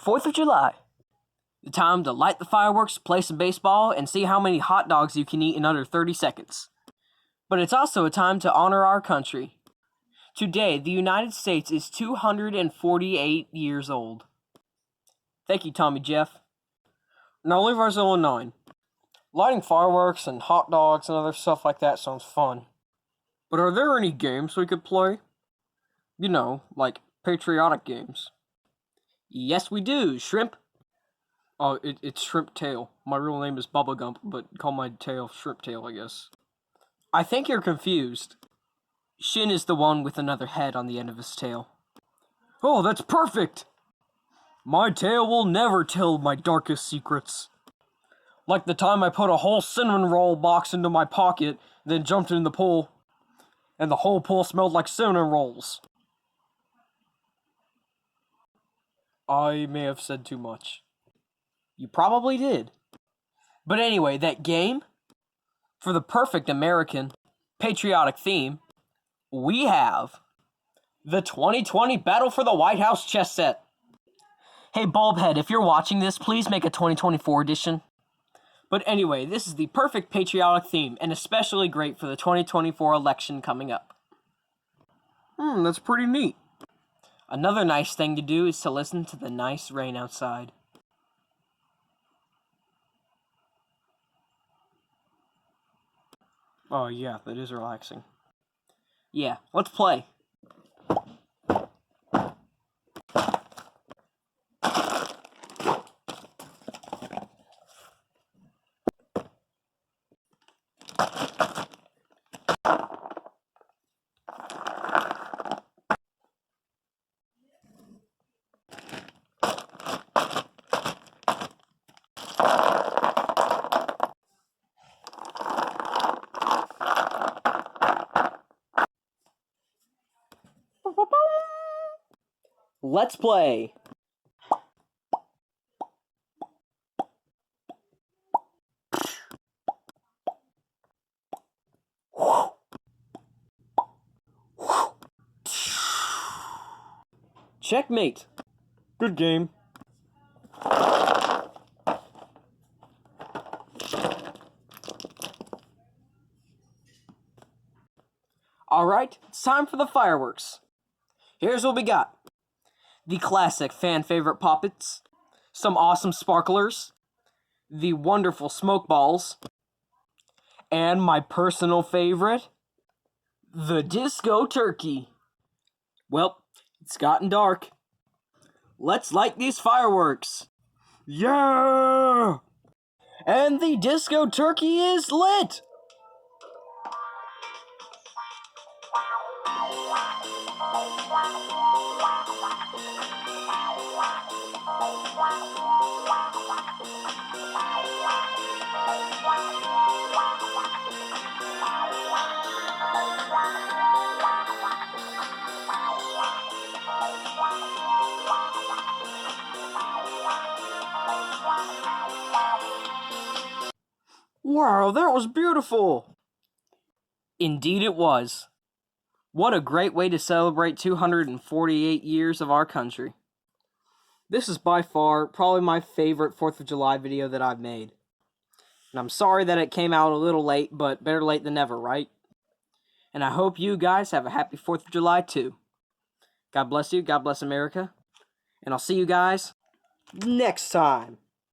4th of July. The time to light the fireworks, play some baseball, and see how many hot dogs you can eat in under 30 seconds. But it's also a time to honor our country. Today, the United States is 248 years old. Thank you, Tommy Jeff. Now, Levizilla9. Lighting fireworks and hot dogs and other stuff like that sounds fun. But are there any games we could play? You know, like patriotic games. Yes, we do, Shrimp. Oh, it's Shrimp Tail. My real name is Bubba Gump, but call my tail Shrimp Tail, I guess. I think you're confused. Shin is the one with another head on the end of his tail. Oh, that's perfect! My tail will never tell my darkest secrets. Like the time I put a whole cinnamon roll box into my pocket, then jumped in the pool, and the whole pool smelled like cinnamon rolls. I may have said too much. You probably did. But anyway, that game, for the perfect American patriotic theme, we have the 2020 Battle for the White House chess set. Hey, Bulbhead, if you're watching this, please make a 2024 edition. But anyway, this is the perfect patriotic theme, and especially great for the 2024 election coming up. That's pretty neat. Another nice thing to do is to listen to the nice rain outside. Oh yeah, that is relaxing. Yeah, let's play. Let's play. Checkmate. Good game. Alright, it's time for the fireworks. Here's what we got. The classic fan-favorite poppets, some awesome sparklers, the wonderful smoke balls, and my personal favorite, the disco turkey. Well, it's gotten dark. Let's light these fireworks. Yeah! And the disco turkey is lit! Wow, that was beautiful! Indeed it was. What a great way to celebrate 248 years of our country. This is by far probably my favorite 4th of July video that I've made. And I'm sorry that it came out a little late, but better late than never, right? And I hope you guys have a happy 4th of July too. God bless you, God bless America, and I'll see you guys next time.